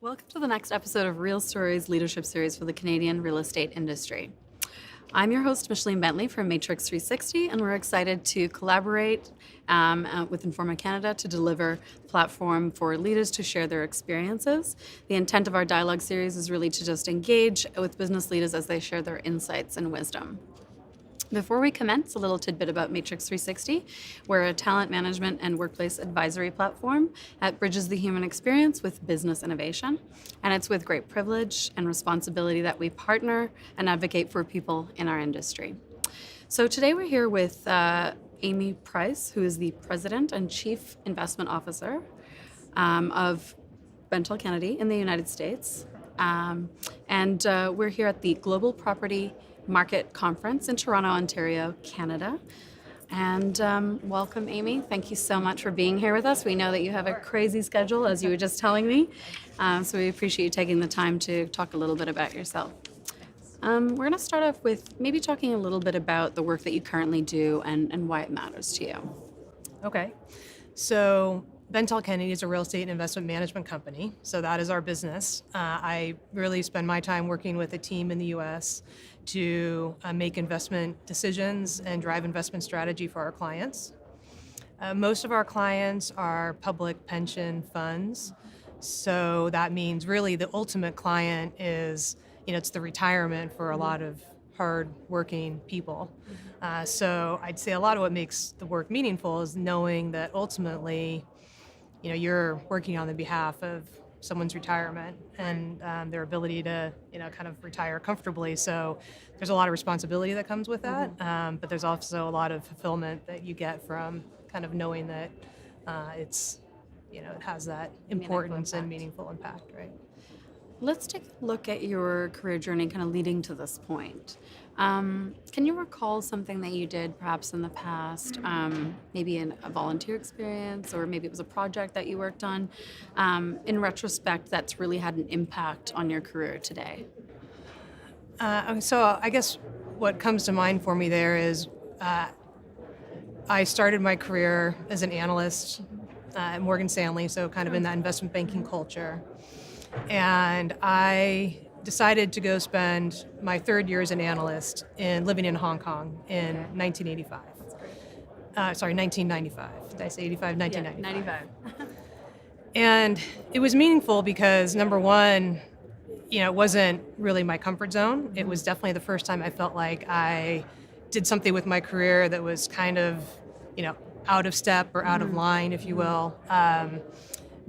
Welcome to the next episode of Real Stories Leadership Series for the Canadian real estate industry. I'm your host, Micheline Bentley from Matrix360, and we're excited to collaborate with Informa Canada to deliver a platform for leaders to share their experiences. The intent of our dialogue series is really to just engage with business leaders as they share their insights and wisdom. Before we commence, a little tidbit about Matrix360. We're a talent management and workplace advisory platform that bridges the human experience with business innovation. And it's with great privilege and responsibility that we partner and advocate for people in our industry. So today we're here with Amy Price, who is the President and Chief Investment Officer of Bentel Kennedy in the United States. And we're here at the Global Property Market Conference in Toronto, Ontario, Canada. And welcome, Amy. Thank you so much for being here with us. We know that you have a crazy schedule, as you were just telling me. So we appreciate you taking the time to talk a little bit about yourself. We're going to start off with maybe talking a little bit about the work that you currently do and why it matters to you. Okay. So Bentel Kennedy is a real estate and investment management company. So that is our business. I really spend my time working with a team in the U.S. to make investment decisions and drive investment strategy for our clients. Most of our clients are public pension funds. So that means really the ultimate client is, it's the retirement for a lot of hard-working people. So I'd say a lot of what makes the work meaningful is knowing that ultimately, you're working on the behalf of someone's retirement and their ability to, kind of retire comfortably. So there's a lot of responsibility that comes with that, but there's also a lot of fulfillment that you get from kind of knowing that it's, it has that importance and meaningful impact, right? Let's take a look at your career journey kind of leading to this point. Can you recall something that you did perhaps in the past, maybe in a volunteer experience, or maybe it was a project that you worked on, in retrospect, that's really had an impact on your career today? So I guess what comes to mind for me there is I started my career as an analyst at Morgan Stanley, so kind of in that investment banking culture. And I decided to go spend my third year as an analyst living in Hong Kong in 1985. 1995. Did I say 85? 1995. Yeah, 95. And it was meaningful because, number one, it wasn't really my comfort zone. It was definitely the first time I felt like I did something with my career that was kind of, out of step or out of line, if you will.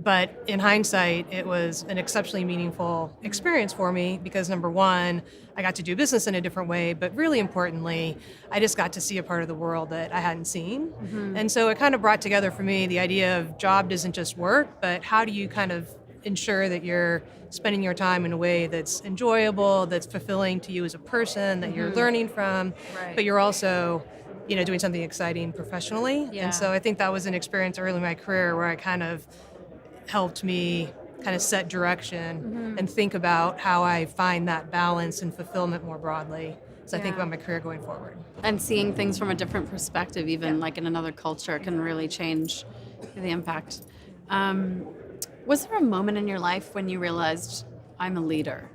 But in hindsight, it was an exceptionally meaningful experience for me because, number one, I got to do business in a different way, but really importantly, I just got to see a part of the world that I hadn't seen. And so it kind of brought together for me the idea of job doesn't just work, but how do you kind of ensure that you're spending your time in a way that's enjoyable, that's fulfilling to you as a person, that you're learning from, but you're also doing something exciting professionally. Yeah. And so I think that was an experience early in my career where I kind of helped me kind of set direction and think about how I find that balance and fulfillment more broadly as I think about my career going forward. And seeing things from a different perspective, even like in another culture, can really change the impact. Was there a moment in your life when you realized, I'm a leader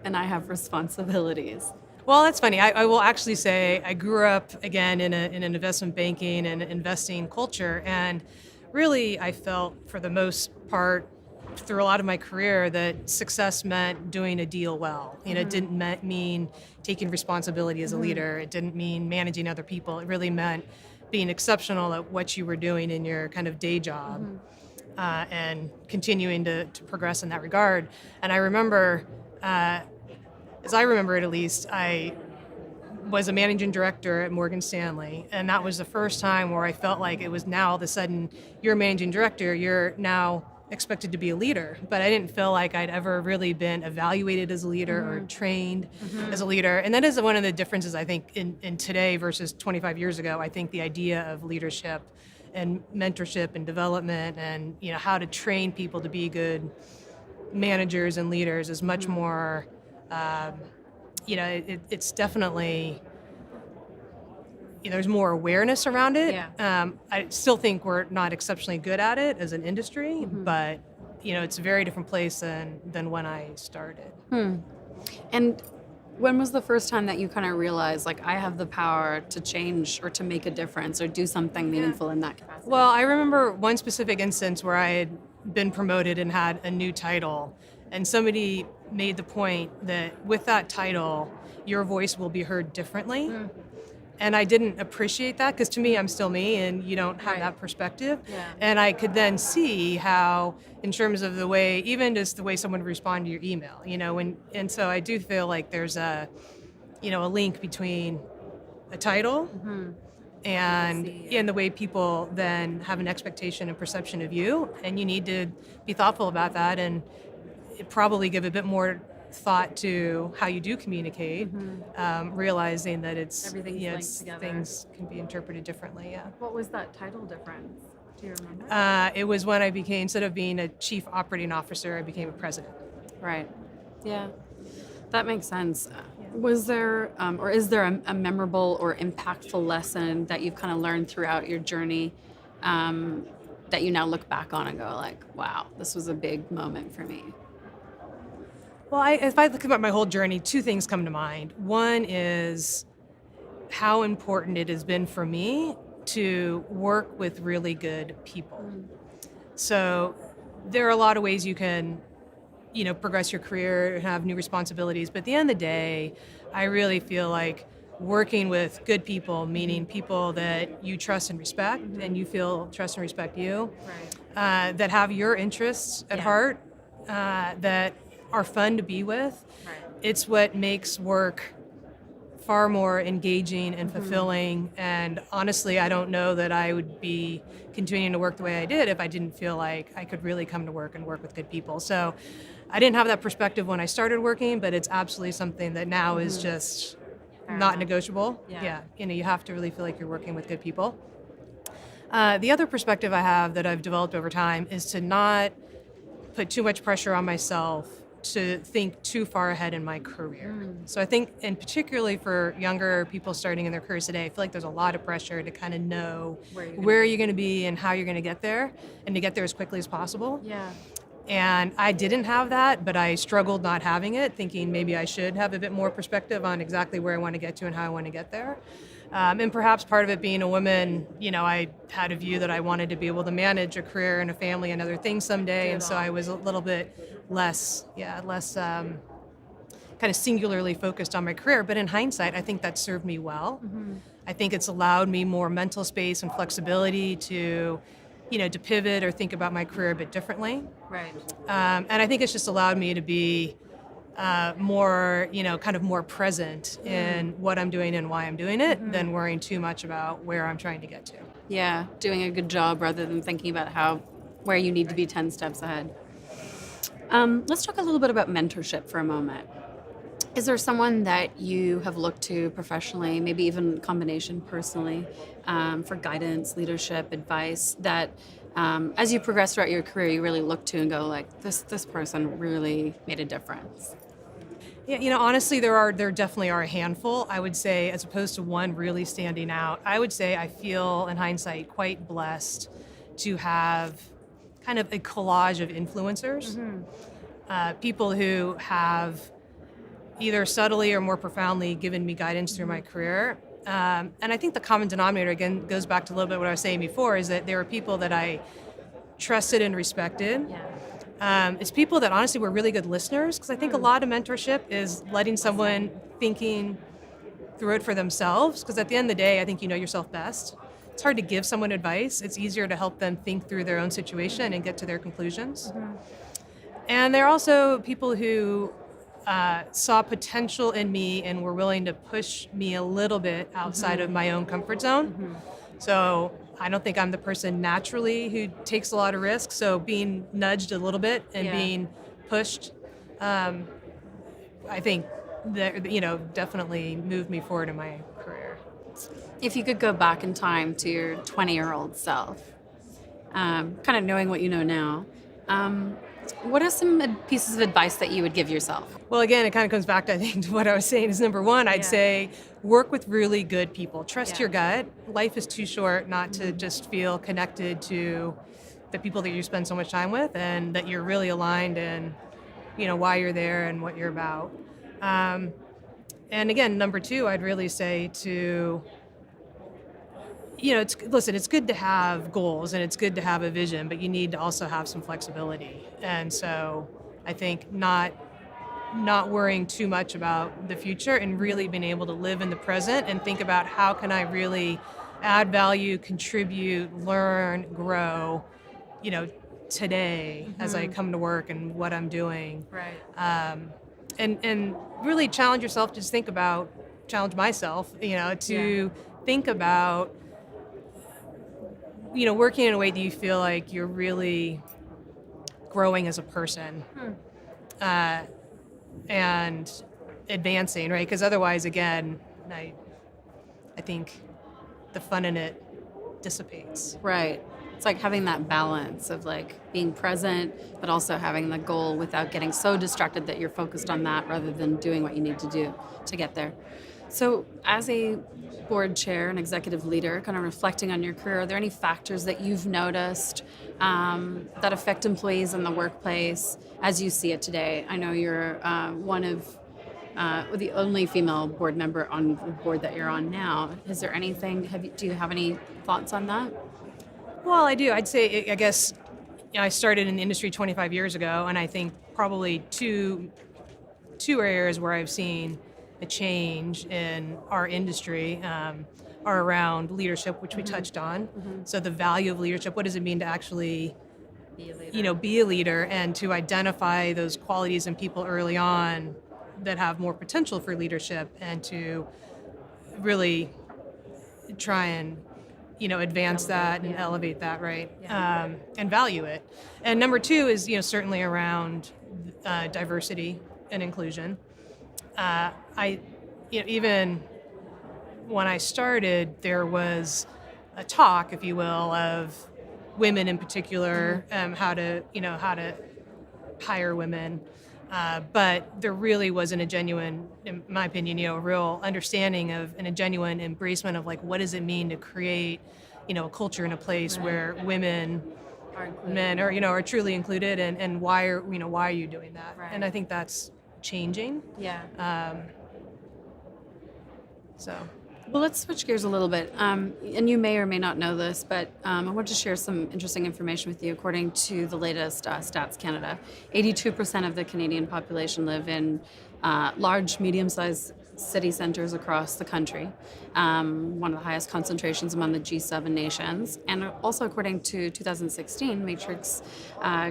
and I have responsibilities? Well, that's funny. I will actually say I grew up, again, in an investment banking and investing culture, and really I felt, for the most part, through a lot of my career, that success meant doing a deal well. It didn't mean taking responsibility as a leader. It didn't mean managing other people. It really meant being exceptional at what you were doing in your kind of day job and continuing to progress in that regard. And I remember, as I remember it at least, I was a managing director at Morgan Stanley, and that was the first time where I felt like it was now all of a sudden, you're a managing director, you're now expected to be a leader. But I didn't feel like I'd ever really been evaluated as a leader or trained as a leader. And that is one of the differences, I think, in today versus 25 years ago. I think the idea of leadership and mentorship and development and how to train people to be good managers and leaders is much more it's definitely, there's more awareness around it. Yeah. I still think we're not exceptionally good at it as an industry, but it's a very different place than when I started. And when was the first time that you kind of realized, like, I have the power to change or to make a difference or do something meaningful in that capacity? Well, I remember one specific instance where I had been promoted and had a new title, and somebody made the point that with that title, your voice will be heard differently. And I didn't appreciate that because to me, I'm still me, and you don't have Right. that perspective. Yeah. And I could then see how, in terms of the way, even just the way someone would respond to your email, and so I do feel like there's a link between a title and See, yeah. the way people then have an expectation and perception of you, and you need to be thoughtful about that and probably give a bit more thought to how you do communicate, realizing that Everything's linked together. things can be interpreted differently. Yeah. What was that title difference? Do you remember? It was when I became, instead of being a chief operating officer, I became a president. Right. Yeah. That makes sense. Was there, or is there a memorable or impactful lesson that you've kind of learned throughout your journey that you now look back on and go like, wow, this was a big moment for me? Well, if I look about my whole journey, two things come to mind. One is how important it has been for me to work with really good people. So there are a lot of ways you can, progress your career and have new responsibilities. But at the end of the day, I really feel like working with good people, meaning people that you trust and respect, and you feel trust and respect you, Right. that have your interests at Yeah. heart, that are fun to be with. Right. It's what makes work far more engaging and fulfilling. And honestly, I don't know that I would be continuing to work the way I did if I didn't feel like I could really come to work and work with good people. So I didn't have that perspective when I started working, but it's absolutely something that now is just Fair not enough. negotiable. Yeah. You have to really feel like you're working with good people. The other perspective I have that I've developed over time is to not put too much pressure on myself to think too far ahead in my career. So I think, and particularly for younger people starting in their careers today, I feel like there's a lot of pressure to kind of know where you're going to be and how you're going to get there, and to get there as quickly as possible. Yeah. And I didn't have that, but I struggled not having it, thinking maybe I should have a bit more perspective on exactly where I want to get to and how I want to get there. And perhaps part of it being a woman, I had a view that I wanted to be able to manage a career and a family and other things someday. And so I was a little bit less kind of singularly focused on my career. But in hindsight, I think that served me well. I think it's allowed me more mental space and flexibility to pivot or think about my career a bit differently. Right. And I think it's just allowed me to be more, kind of more present in what I'm doing and why I'm doing it than worrying too much about where I'm trying to get to. Yeah, doing a good job rather than thinking about where you need to be 10 steps ahead. Let's talk a little bit about mentorship for a moment. Is there someone that you have looked to professionally, maybe even combination personally, for guidance, leadership, advice that as you progress throughout your career, you really look to and go like, this person really made a difference? Yeah, honestly, there definitely are a handful. I would say, as opposed to one really standing out, I would say I feel, in hindsight, quite blessed to have kind of a collage of influencers, people who have either subtly or more profoundly given me guidance through my career. And I think the common denominator, again, goes back to a little bit what I was saying before, is that there were people that I trusted and respected. Yeah. It's people that honestly were really good listeners, because I think a lot of mentorship is letting someone thinking through it for themselves, because at the end of the day, I think you know yourself best. It's hard to give someone advice. It's easier to help them think through their own situation and get to their conclusions. And there are also people who saw potential in me and were willing to push me a little bit outside of my own comfort zone. So I don't think I'm the person naturally who takes a lot of risks. So being nudged a little bit and being pushed, I think that, definitely moved me forward in my career. If you could go back in time to your 20-year-old self, kind of knowing what you know now, what are some pieces of advice that you would give yourself? Well, again, it kind of comes back to, I think, to what I was saying is number one, I'd say work with really good people. Trust your gut. Life is too short not to just feel connected to, the people that you spend so much time with, and that you're really aligned in, why you're there and what you're about. And again, number two, I'd really say to, it's good to have goals and it's good to have a vision, but you need to also have some flexibility. And so I think not worrying too much about the future and really being able to live in the present and think about how can I really add value, contribute, learn, grow, today as I come to work and what I'm doing. Right. And really challenge yourself to just challenge myself, to think about, working in a way that you feel like you're really growing as a person. And advancing, right? Because otherwise, again, I think the fun in it dissipates. Right. It's like having that balance of like being present, but also having the goal without getting so distracted that you're focused on that rather than doing what you need to do to get there. So, as a board chair and executive leader, kind of reflecting on your career, are there any factors that you've noticed that affect employees in the workplace as you see it today? I know you're one of the only female board member on the board that you're on now. Is there anything? Do you have any thoughts on that? Well, I do. I'd say, I guess, I started in the industry 25 years ago, and I think probably two areas where I've seen a change in our industry are around leadership, which we touched on. So the value of leadership, what does it mean to actually be a leader and to identify those qualities in people early on that have more potential for leadership and to really try and advance that and elevate that, right? And value it. And number two is certainly around diversity and inclusion. Even when I started, there was a talk, if you will, of women in particular, how to hire women. But there really wasn't a genuine, in my opinion, a real understanding of and a genuine embracement of like what does it mean to create, a culture in a place where women, men are truly included, and why are you doing that? Right. And I think that's changing. Yeah. So. Well, let's switch gears a little bit. And you may or may not know this, but I want to share some interesting information with you. According to the latest Stats Canada, 82% of the Canadian population live in large, medium-sized city centers across the country, one of the highest concentrations among the G7 nations. And also according to 2016 Matrix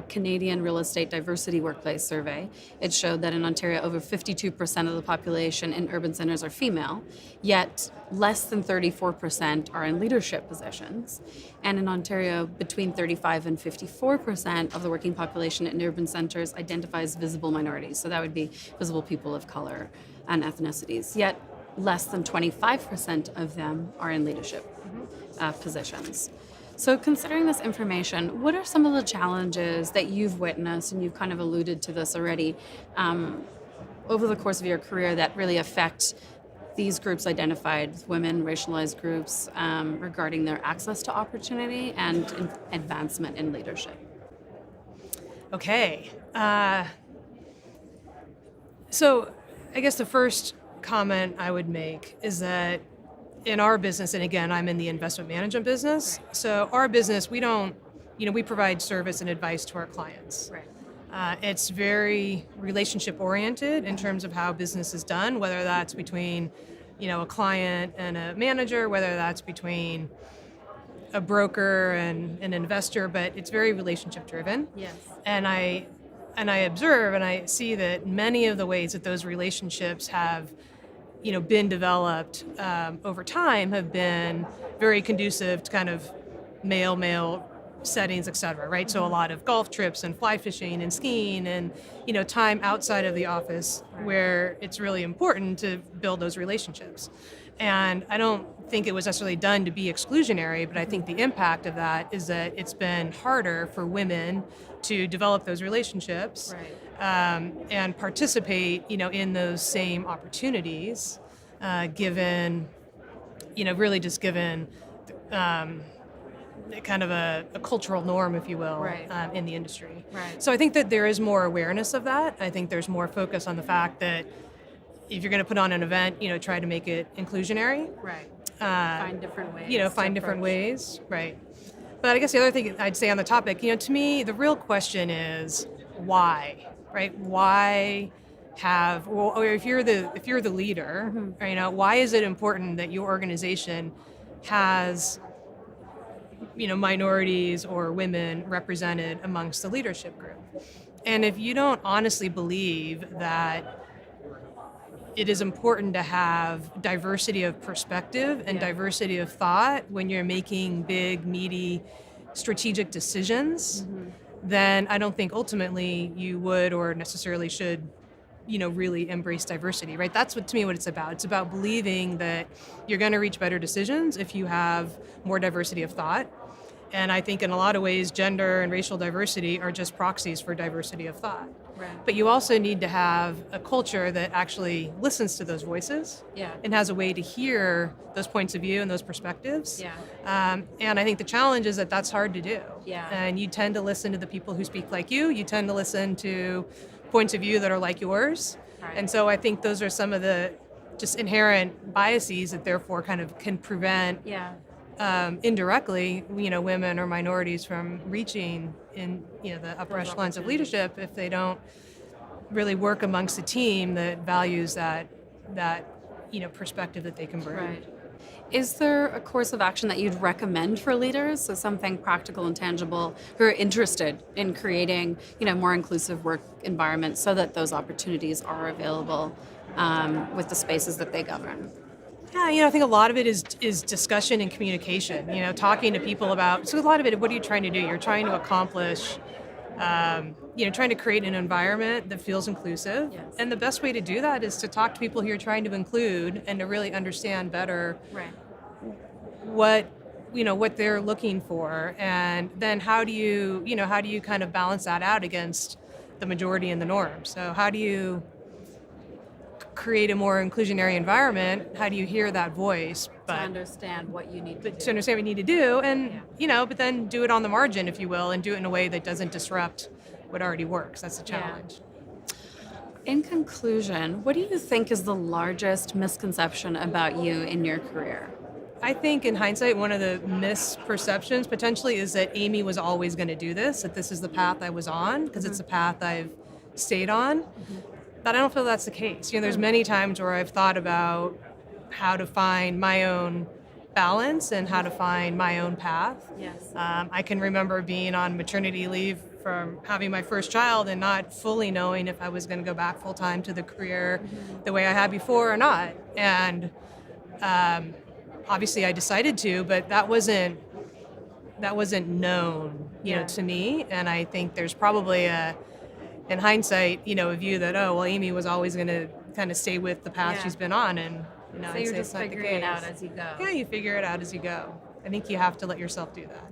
Canadian Real Estate Diversity Workplace Survey, it showed that in Ontario over 52% of the population in urban centers are female, yet less than 34% are in leadership positions. And in Ontario, between 35 and 54% of the working population in urban centers identifies visible minorities. So that would be visible people of color and ethnicities. Yet less than 25% of them are in leadership positions. So considering this information, what are some of the challenges that you've witnessed, and you've kind of alluded to this already, over the course of your career that really affect these groups identified, women, racialized groups, regarding their access to opportunity and advancement in leadership? Okay. So I guess the first comment I would make is that in our business, and again, I'm in the investment management business, so our business, we don't, we provide service and advice to our clients. Right. It's very relationship oriented in terms of how business is done, whether that's between, a client and a manager, whether that's between a broker and an investor, but it's very relationship driven. Yes. And I observe and I see that many of the ways that those relationships have, been developed over time have been very conducive to kind of male settings, et cetera, right? So a lot of golf trips and fly fishing and skiing and, time outside of the office where it's really important to build those relationships. And I don't think it was necessarily done to be exclusionary, but I think the impact of that is that it's been harder for women to develop those relationships, and participate, in those same opportunities, given, really just given kind of a cultural norm, if you will, Right. in the industry. Right. So I think that there is more awareness of that. I think there's more focus on the fact that if you're going to put on an event, try to make it inclusionary. Right. Uh, Find different ways. find to different approach. ways, right? But I guess the other thing I'd say on the topic, to me, the real question is why, right? Why have, well, or if you're the leader, why is it important that your organization has, minorities or women represented amongst the leadership group? And if you don't honestly believe that it is important to have diversity of perspective and diversity of thought when you're making big, meaty, strategic decisions, then I don't think ultimately you would or necessarily should, really embrace diversity, right? That's to me what it's about. It's about believing that you're going to reach better decisions if you have more diversity of thought. And I think in a lot of ways, gender and racial diversity are just proxies for diversity of thought. Right. But you also need to have a culture that actually listens to those voices and has a way to hear those points of view and those perspectives. And I think the challenge is that that's hard to do. And you tend to listen to the people who speak like you. You tend to listen to points of view that are like yours. Right. And so I think those are some of the just inherent biases that therefore kind of can prevent indirectly, women or minorities from reaching in, the upper echelons of leadership if they don't really work amongst a team that values that perspective that they can bring. Right. Is there a course of action that you'd recommend for leaders? So something practical and tangible who are interested in creating, more inclusive work environments so that those opportunities are available with the spaces that they govern. Yeah, I think a lot of it is discussion and communication, talking to people about, so a lot of it, what are you trying to do? You're trying to accomplish, trying to create an environment that feels inclusive. Yes. And the best way to do that is to talk to people who you're trying to include and to really understand better what they're looking for. And then how do you kind of balance that out against the majority and the norm? So how do you create a more inclusionary environment? How do you hear that voice? To understand what you need to do. To understand what you need to do, and but then do it on the margin, if you will, and do it in a way that doesn't disrupt what already works. That's the challenge. In conclusion, what do you think is the largest misconception about you in your career? I think in hindsight, one of the misperceptions potentially is that Amy was always going to do this, that this is the path I was on, because it's the path I've stayed on. But I don't feel that's the case. There's many times where I've thought about how to find my own balance and how to find my own path. Yes. I can remember being on maternity leave from having my first child and not fully knowing if I was going to go back full time to the career the way I had before or not. And obviously I decided to, but that wasn't known, to me. And I think there's probably in hindsight, a view that, Amy was always going to kind of stay with the path she's been on. And, so I'd you're say just it's not the figuring it out case. as you go. Yeah, you figure it out as you go. I think you have to let yourself do that.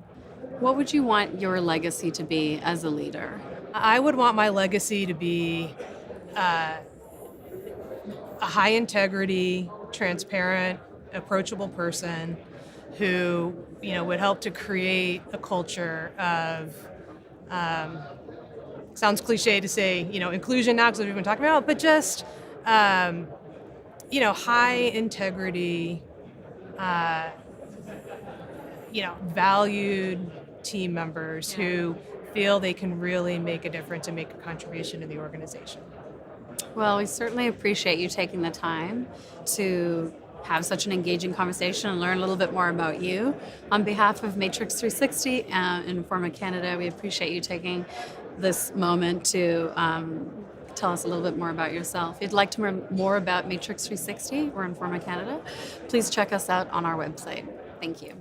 What would you want your legacy to be as a leader? I would want my legacy to be a high integrity, transparent, approachable person who, would help to create a culture of, sounds cliche to say, inclusion now because we've been talking about, but just, high integrity, valued team members who feel they can really make a difference and make a contribution to the organization. Well, we certainly appreciate you taking the time to have such an engaging conversation and learn a little bit more about you. On behalf of Matrix360 and Informa Canada, we appreciate you taking this moment to tell us a little bit more about yourself. If you'd like to learn more about Matrix360 or Informa Canada, please check us out on our website. Thank you.